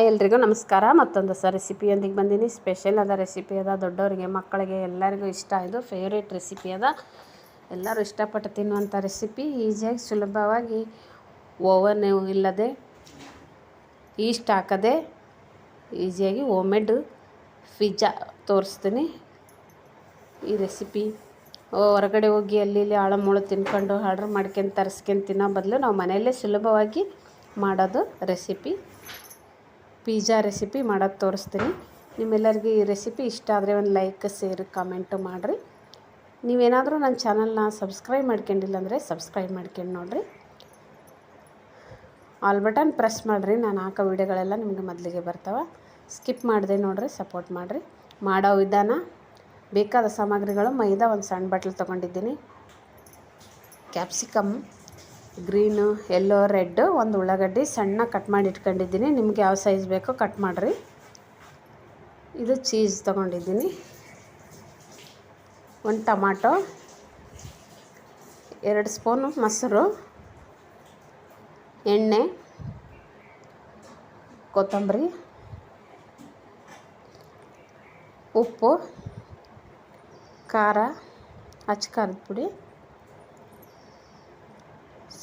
ಎಲ್ರಿಗೂ ನಮಸ್ಕಾರ. ಮತ್ತೊಂದು ಹೊಸ ರೆಸಿಪಿಯೊಂದಿಗೆ ಬಂದೀನಿ. ಸ್ಪೆಷಲ್ ಅದ ರೆಸಿಪಿ ಅದ, ದೊಡ್ಡವರಿಗೆ ಮಕ್ಕಳಿಗೆ ಎಲ್ಲರಿಗೂ ಇಷ್ಟ. ಇದು ಫೇವ್ರೇಟ್ ರೆಸಿಪಿ ಅದ, ಎಲ್ಲರೂ ಇಷ್ಟಪಟ್ಟು ತಿನ್ನುವಂಥ ರೆಸಿಪಿ. ಈಸಿಯಾಗಿ ಸುಲಭವಾಗಿ ಓವನ್ ಇಲ್ಲದೆ ಈಸ್ಟ್ ಹಾಕದೆ ಈಸಿಯಾಗಿ ಹೋಮ್ಮೇಡ್ ಪಿಜ್ಜಾ ತೋರಿಸ್ತೀನಿ. ಈ ರೆಸಿಪಿ ಹೊರಗಡೆ ಹೋಗಿ ಅಲ್ಲಿ ಇಲ್ಲಿ ಆಳಮೂಳು ತಿನ್ಕೊಂಡು ಆರ್ಡ್ರ್ ಮಾಡ್ಕೊಂಡು ತರಿಸ್ಕೊಂಡು ತಿನ್ನೋ ಬದಲು ನಾವು ಮನೆಯಲ್ಲೇ ಸುಲಭವಾಗಿ ಮಾಡೋದು ರೆಸಿಪಿ, ಪಿಜ್ಜಾ ರೆಸಿಪಿ ಮಾಡೋದು ತೋರಿಸ್ತೀನಿ. ನಿಮ್ಮೆಲ್ಲರಿಗೂ ಈ ರೆಸಿಪಿ ಇಷ್ಟ ಆದರೆ ಒಂದು ಲೈಕ್, ಶೇರ್, ಕಮೆಂಟು ಮಾಡಿರಿ. ನೀವೇನಾದರೂ ನನ್ನ ಚಾನಲ್ನ ಸಬ್ಸ್ಕ್ರೈಬ್ ಮಾಡ್ಕೊಂಡಿಲ್ಲ ಅಂದರೆ ಸಬ್ಸ್ಕ್ರೈಬ್ ಮಾಡ್ಕೊಂಡು ನೋಡಿರಿ. ಆಲ್ ಬಟನ್ ಪ್ರೆಸ್ ಮಾಡಿರಿ, ನಾನು ಹಾಕೋ ವೀಡಿಯೋಗಳೆಲ್ಲ ನಿಮಗೆ ಮೊದಲಿಗೆ ಬರ್ತಾವೆ. ಸ್ಕಿಪ್ ಮಾಡಿದೆ ನೋಡಿರಿ, ಸಪೋರ್ಟ್ ಮಾಡಿರಿ. ಮಾಡೋ ವಿಧಾನ: ಬೇಕಾದ ಸಾಮಗ್ರಿಗಳು: ಮೈದಾ ಒಂದು ಸಣ್ಣ ಬಟ್ಲು ತೊಗೊಂಡಿದ್ದೀನಿ, ಕ್ಯಾಪ್ಸಿಕಮ್ ಗ್ರೀನು, ಯೆಲ್ಲೋ, ರೆಡ್, ಒಂದು ಉಳ್ಳಾಗಡ್ಡಿ ಸಣ್ಣ ಕಟ್ ಮಾಡಿ ಇಟ್ಕೊಂಡಿದ್ದೀನಿ. ನಿಮ್ಗೆ ಯಾವ ಸೈಜ್ ಬೇಕೋ ಕಟ್ ಮಾಡಿರಿ. ಇದು ಚೀಸ್ ತೊಗೊಂಡಿದ್ದೀನಿ, ಒಂದು ಟಮಾಟೊ, 2 ಸ್ಪೂನು ಮೊಸರು, ಎಣ್ಣೆ, ಕೊತ್ತಂಬರಿ, ಉಪ್ಪು, ಖಾರ, ಅಚ್ಚ ಖಾರದ ಪುಡಿ,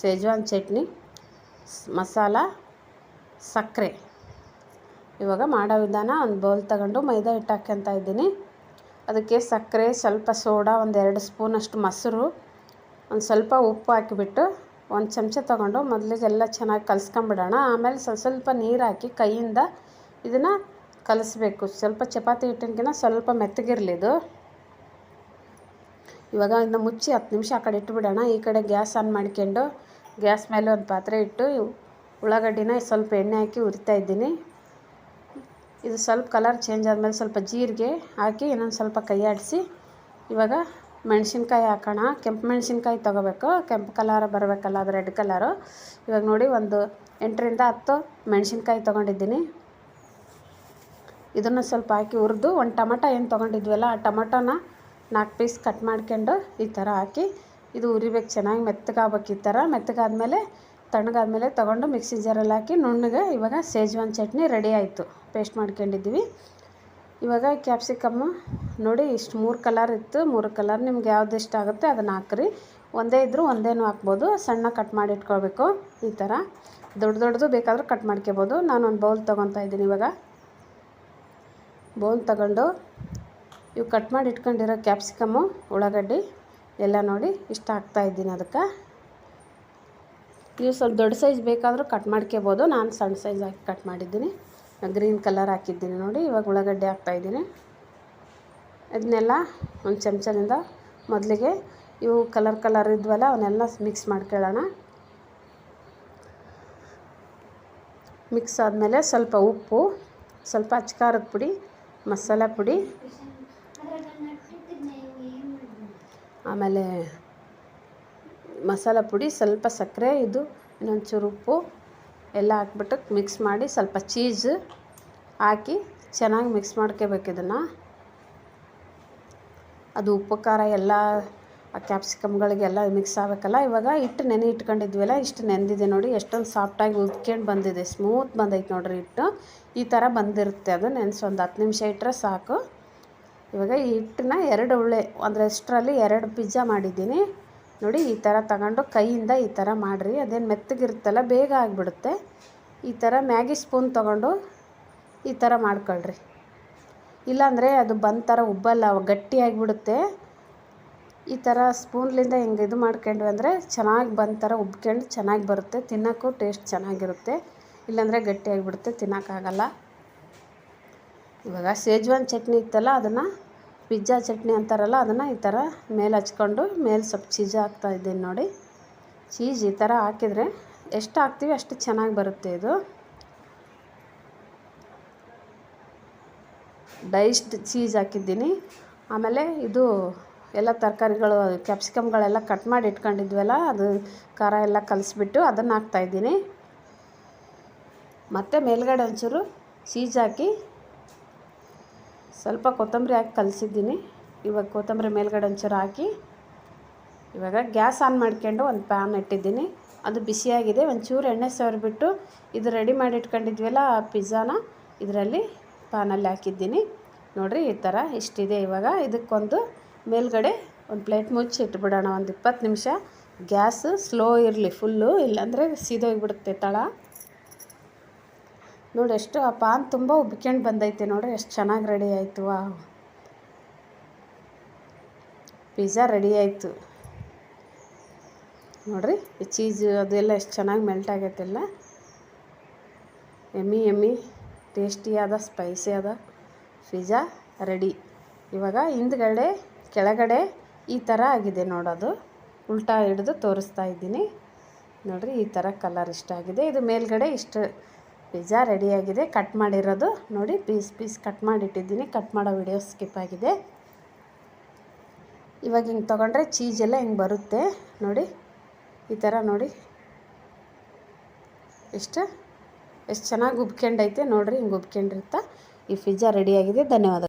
ಸೇಜ್ವಾನ್ ಚಟ್ನಿ, ಮಸಾಲ, ಸಕ್ಕರೆ. ಇವಾಗ ಮಾಡೋ ವಿಧಾನ: ಒಂದು ಬೌಲ್ ತಗೊಂಡು ಮೈದಾ ಹಿಟ್ಟು ಹಾಕ್ಕೊತ ಇದ್ದೀನಿ. ಅದಕ್ಕೆ ಸಕ್ಕರೆ, ಸ್ವಲ್ಪ ಸೋಡಾ, ಒಂದು 2 ಸ್ಪೂನಷ್ಟು ಮೊಸರು, ಒಂದು ಸ್ವಲ್ಪ ಉಪ್ಪು ಹಾಕಿಬಿಟ್ಟು ಒಂದು ಚಮಚ ತೊಗೊಂಡು ಮೊದಲಿಗೆಲ್ಲ ಚೆನ್ನಾಗಿ ಕಲಿಸ್ಕೊಂಬಿಡೋಣ. ಆಮೇಲೆ ಸ್ವಲ್ಪ ನೀರು ಹಾಕಿ ಕೈಯಿಂದ ಇದನ್ನು ಕಲಿಸ್ಬೇಕು. ಸ್ವಲ್ಪ ಚಪಾತಿ ಹಿಟ್ಟಿನಕಿನ್ನ ಸ್ವಲ್ಪ ಮೆತ್ತಗಿರಲಿ ಇದು. ಇವಾಗ ಇದನ್ನ ಮುಚ್ಚಿ 10 ನಿಮಿಷ ಆ ಕಡೆ ಇಟ್ಟುಬಿಡೋಣ. ಈ ಕಡೆ ಗ್ಯಾಸ್ ಆನ್ ಮಾಡ್ಕೊಂಡು ಗ್ಯಾಸ್ ಮೇಲೆ ಒಂದು ಪಾತ್ರೆ ಇಟ್ಟು ಉಳ್ಳಾಗಡ್ಡಿನ ಸ್ವಲ್ಪ ಎಣ್ಣೆ ಹಾಕಿ ಹುರಿತಾ ಇದ್ದೀನಿ. ಇದು ಸ್ವಲ್ಪ ಕಲರ್ ಚೇಂಜ್ ಆದಮೇಲೆ ಸ್ವಲ್ಪ ಜೀರಿಗೆ ಹಾಕಿ ಇನ್ನೊಂದು ಸ್ವಲ್ಪ ಕೈ ಆಡಿಸಿ ಇವಾಗ ಮೆಣಸಿನ್ಕಾಯಿ ಹಾಕೋಣ. ಕೆಂಪು ಮೆಣಸಿನ್ಕಾಯಿ ತೊಗೋಬೇಕು, ಕೆಂಪು ಕಲರ್ ಬರಬೇಕಲ್ಲ, ಅದು ರೆಡ್ ಕಲರು. ಇವಾಗ ನೋಡಿ, ಒಂದು 8ರಿಂದ 10 ಮೆಣಸಿನ್ಕಾಯಿ ತೊಗೊಂಡಿದ್ದೀನಿ. ಇದನ್ನು ಸ್ವಲ್ಪ ಹಾಕಿ ಹುರಿದು, ಒಂದು ಟೊಮಟೊ ಏನು ತೊಗೊಂಡಿದ್ವಲ್ಲ ಆ ಟೊಮಟೊನ 4 ಪೀಸ್ ಕಟ್ ಮಾಡ್ಕೊಂಡು ಈ ಥರ ಹಾಕಿ ಇದು ಉರಿಬೇಕು. ಚೆನ್ನಾಗಿ ಮೆತ್ತಗಾಗಬೇಕು. ಈ ಥರ ಮೆತ್ತಗಾದ್ಮೇಲೆ ತಣ್ಣಗಾದ್ಮೇಲೆ ತೊಗೊಂಡು ಮಿಕ್ಸಿ ಜಾರಲ್ಲಿ ಹಾಕಿ ನುಣ್ಣಗೆ ಇವಾಗ ಸೇಜ್ವಾನ್ ಚಟ್ನಿ ರೆಡಿ ಆಯಿತು, ಪೇಸ್ಟ್ ಮಾಡ್ಕೊಂಡಿದ್ದೀವಿ. ಇವಾಗ ಕ್ಯಾಪ್ಸಿಕಮ್ಮು ನೋಡಿ, ಇಷ್ಟು 3 ಕಲರ್ ಇತ್ತು. 3 ಕಲರ್ ನಿಮ್ಗೆ ಯಾವ್ದು ಇಷ್ಟ ಆಗುತ್ತೆ ಅದನ್ನು ಹಾಕ್ರಿ. ಒಂದೇ ಇದ್ದರೂ ಒಂದೇನೂ ಹಾಕ್ಬೋದು. ಸಣ್ಣ ಕಟ್ ಮಾಡಿ ಇಟ್ಕೊಳ್ಬೇಕು. ಈ ಥರ ದೊಡ್ಡದು ಬೇಕಾದರೂ ಕಟ್ ಮಾಡ್ಕೊಬೋದು. ನಾನು ಒಂದು ಬೌಲ್ ತೊಗೊತಾ ಇದ್ದೀನಿ. ಇವಾಗ ಬೌಲ್ ತಗೊಂಡು ಇವು ಕಟ್ ಮಾಡಿ ಇಟ್ಕೊಂಡಿರೋ ಕ್ಯಾಪ್ಸಿಕಮ್ಮು, ಉಳ್ಳಾಗಡ್ಡಿ ಎಲ್ಲ ನೋಡಿ ಇಷ್ಟ ಹಾಕ್ತಾಯಿದ್ದೀನಿ. ಅದಕ್ಕೆ ನೀವು ಸ್ವಲ್ಪ ದೊಡ್ಡ ಸೈಜ್ ಬೇಕಾದರೂ ಕಟ್ ಮಾಡ್ಕೊಬೋದು. ನಾನು ಸಣ್ಣ ಸೈಜ್ ಹಾಕಿ ಕಟ್ ಮಾಡಿದ್ದೀನಿ. ಗ್ರೀನ್ ಕಲರ್ ಹಾಕಿದ್ದೀನಿ ನೋಡಿ. ಇವಾಗ ಉಳ್ಳಾಗಡ್ಡಿ ಹಾಕ್ತಾಯಿದ್ದೀನಿ. ಇದನ್ನೆಲ್ಲ ಒಂದು ಚಮಚದಿಂದ ಮೊದಲಿಗೆ ಇವು ಕಲರ್ ಇದ್ವಲ್ಲ ಅವನ್ನೆಲ್ಲ ಮಿಕ್ಸ್ ಮಾಡ್ಕೊಳ್ಳೋಣ. ಮಿಕ್ಸ್ ಆದಮೇಲೆ ಸ್ವಲ್ಪ ಉಪ್ಪು, ಸ್ವಲ್ಪ ಅಚ್ಚ ಖಾರದ ಪುಡಿ, ಮಸಾಲ ಪುಡಿ, ಆಮೇಲೆ ಮಸಾಲ ಪುಡಿ, ಸ್ವಲ್ಪ ಸಕ್ಕರೆ, ಇದು ಇನ್ನೊಂಚೂರು ಉಪ್ಪು ಎಲ್ಲ ಹಾಕ್ಬಿಟ್ಟು ಮಿಕ್ಸ್ ಮಾಡಿ ಸ್ವಲ್ಪ ಚೀಸ್ ಹಾಕಿ ಚೆನ್ನಾಗಿ ಮಿಕ್ಸ್ ಮಾಡ್ಕೋಬೇಕು. ಇದನ್ನು ಅದು ಉಪ್ಪು ಖಾರ ಎಲ್ಲ ಆ ಕ್ಯಾಪ್ಸಿಕಮ್ಗಳಿಗೆಲ್ಲ ಮಿಕ್ಸ್ ಆಗಬೇಕಲ್ಲ. ಇವಾಗ ಹಿಟ್ಟು ನೆನೆ ಇಟ್ಕೊಂಡಿದ್ವಲ್ಲ, ಇಷ್ಟು ನೆಂದಿದೆ ನೋಡಿ. ಎಷ್ಟೊಂದು ಸಾಫ್ಟಾಗಿ ಉದ್ಕೊಂಡು ಬಂದಿದೆ, ಸ್ಮೂತ್ ಬಂದೈತೆ ನೋಡ್ರಿ. ಹಿಟ್ಟು ಈ ಥರ ಬಂದಿರುತ್ತೆ. ಅದು ನೆನೆಸಿ ಒಂದು 10 ನಿಮಿಷ ಇಟ್ಟರೆ ಸಾಕು. ಇವಾಗ ಈ ಹಿಟ್ಟನ್ನ 2 ಉಳ್ಳೆ ಒಂದರಷ್ಟರಲ್ಲಿ 2 ಪಿಜ್ಜಾ ಮಾಡಿದ್ದೀನಿ ನೋಡಿ. ಈ ಥರ ತಗೊಂಡು ಕೈಯಿಂದ ಈ ಥರ ಮಾಡಿರಿ. ಅದೇನು ಮೆತ್ತಗಿರುತ್ತಲ್ಲ, ಬೇಗ ಆಗಿಬಿಡುತ್ತೆ. ಈ ಥರ ಮ್ಯಾಗಿ ಸ್ಪೂನ್ ತೊಗೊಂಡು ಈ ಥರ ಮಾಡ್ಕೊಳ್ರಿ. ಇಲ್ಲಾಂದರೆ ಅದು ಬಂದ ಥರ ಉಬ್ಬಲ್ಲ, ಗಟ್ಟಿಯಾಗಿಬಿಡುತ್ತೆ. ಈ ಥರ ಸ್ಪೂನ್ಲಿಂದ ಹಿಂಗೆ ಇದು ಮಾಡ್ಕೊಂಡ್ವಿ ಅಂದರೆ ಚೆನ್ನಾಗಿ ಬಂದ ಥರ ಉಬ್ಕೊಂಡು ಚೆನ್ನಾಗಿ ಬರುತ್ತೆ. ತಿನ್ನೋಕ್ಕೂ ಟೇಸ್ಟ್ ಚೆನ್ನಾಗಿರುತ್ತೆ. ಇಲ್ಲಾಂದರೆ ಗಟ್ಟಿಯಾಗಿಬಿಡುತ್ತೆ, ತಿನ್ನೋಕ್ಕಾಗಲ್ಲ. ಇವಾಗ ಸೇಜ್ವಾನ್ ಚಟ್ನಿ ಇತ್ತಲ್ಲ, ಅದನ್ನು ಪಿಜ್ಜಾ ಚಟ್ನಿ ಅಂತಾರಲ್ಲ, ಅದನ್ನು ಈ ಥರ ಮೇಲೆ ಹಚ್ಕೊಂಡು ಮೇಲೆ ಸ್ವಲ್ಪ ಚೀಸ್ ಹಾಕ್ತಾಯಿದ್ದೀನಿ ನೋಡಿ. ಚೀಸ್ ಈ ಥರ ಹಾಕಿದರೆ ಎಷ್ಟು ಹಾಕ್ತೀವಿ ಅಷ್ಟು ಚೆನ್ನಾಗಿ ಬರುತ್ತೆ. ಇದು ಡೈಸ್ಡ್ ಚೀಸ್ ಹಾಕಿದ್ದೀನಿ. ಆಮೇಲೆ ಇದು ಎಲ್ಲ ತರಕಾರಿಗಳು, ಕ್ಯಾಪ್ಸಿಕಮ್ಗಳೆಲ್ಲ ಕಟ್ ಮಾಡಿ ಇಟ್ಕೊಂಡಿದ್ವಲ್ಲ, ಅದು ಖಾರ ಎಲ್ಲ ಕಲಿಸ್ಬಿಟ್ಟು ಅದನ್ನು ಹಾಕ್ತಾಯಿದ್ದೀನಿ. ಮತ್ತು ಮೇಲ್ಗಡೆ ಒಂಚೂರು ಚೀಸ್ ಹಾಕಿ ಸ್ವಲ್ಪ ಕೊತ್ತಂಬರಿ ಹಾಕಿ ಕಲಿಸಿದ್ದೀನಿ. ಇವಾಗ ಕೊತ್ತಂಬರಿ ಮೇಲ್ಗಡೆ ಒಂಚೂರು ಹಾಕಿ ಇವಾಗ ಗ್ಯಾಸ್ ಆನ್ ಮಾಡ್ಕೊಂಡು ಒಂದು ಪ್ಯಾನ್ ಇಟ್ಟಿದ್ದೀನಿ. ಅದು ಬಿಸಿಯಾಗಿದೆ. ಒಂಚೂರು ಎಣ್ಣೆ ಸವರಿಬಿಟ್ಟು ಇದು ರೆಡಿ ಮಾಡಿ ಇಟ್ಕೊಂಡಿದ್ವಲ್ಲ ಆ ಪಿಜ್ಜಾನ ಇದರಲ್ಲಿ ಪಾನಲ್ಲಿ ಹಾಕಿದ್ದೀನಿ ನೋಡಿರಿ. ಈ ಥರ ಇಷ್ಟಿದೆ. ಇವಾಗ ಇದಕ್ಕೊಂದು ಮೇಲ್ಗಡೆ ಒಂದು ಪ್ಲೇಟ್ ಮುಚ್ಚಿ ಇಟ್ಬಿಡೋಣ. ಒಂದು 20 ನಿಮಿಷ ಗ್ಯಾಸ್ ಸ್ಲೋ ಇರಲಿ ಫುಲ್ಲು, ಇಲ್ಲಾಂದರೆ ಸೀದೋಗಿಬಿಡುತ್ತೆ ತಳ. ನೋಡಿ ಎಷ್ಟು ಆ ಪಾನ್ ತುಂಬ ಉಬ್ಕೊಂಡು ಬಂದೈತೆ ನೋಡಿರಿ, ಎಷ್ಟು ಚೆನ್ನಾಗಿ ರೆಡಿ ಆಯಿತು. ಪಿಜ್ಜಾ ರೆಡಿ ಆಯಿತು ನೋಡಿರಿ. ಈ ಚೀಸು ಅದೆಲ್ಲ ಎಷ್ಟು ಚೆನ್ನಾಗಿ ಮೆಲ್ಟ್ ಆಗೈತೆಲ್ಲ. ಎಮ್ಮಿ ಟೇಸ್ಟಿಯಾದ ಸ್ಪೈಸಿಯಾದ ಪಿಜ್ಜಾ ರೆಡಿ. ಇವಾಗ ಹಿಂದ್ಗಡೆ ಕೆಳಗಡೆ ಈ ಥರ ಆಗಿದೆ ನೋಡೋದು. ಉಲ್ಟಾ ಹಿಡಿದು ತೋರಿಸ್ತಾ ಇದ್ದೀನಿ ನೋಡಿರಿ. ಈ ಥರ ಕಲರ್ ಇಷ್ಟ ಆಗಿದೆ. ಇದು ಮೇಲ್ಗಡೆ ಇಷ್ಟು ಪಿಜ್ಜಾ ರೆಡಿಯಾಗಿದೆ. ಕಟ್ ಮಾಡಿರೋದು ನೋಡಿ, ಪೀಸ್ ಕಟ್ ಮಾಡಿಟ್ಟಿದ್ದೀನಿ. ಕಟ್ ಮಾಡೋ ವಿಡಿಯೋ ಸ್ಕಿಪ್ ಆಗಿದೆ. ಇವಾಗ ಹಿಂಗೆ ತೊಗೊಂಡ್ರೆ ಚೀಸೆಲ್ಲ ಹಿಂಗೆ ಬರುತ್ತೆ ನೋಡಿ. ಈ ಥರ ನೋಡಿ ಎಷ್ಟು ಚೆನ್ನಾಗಿ ಉಬ್ಕೊಂಡೈತೆ ನೋಡಿರಿ. ಹಿಂಗೆ ಉಬ್ಕೊಂಡಿರುತ್ತಾ ಈ ಪಿಜ್ಜಾ ರೆಡಿಯಾಗಿದೆ. ಧನ್ಯವಾದ.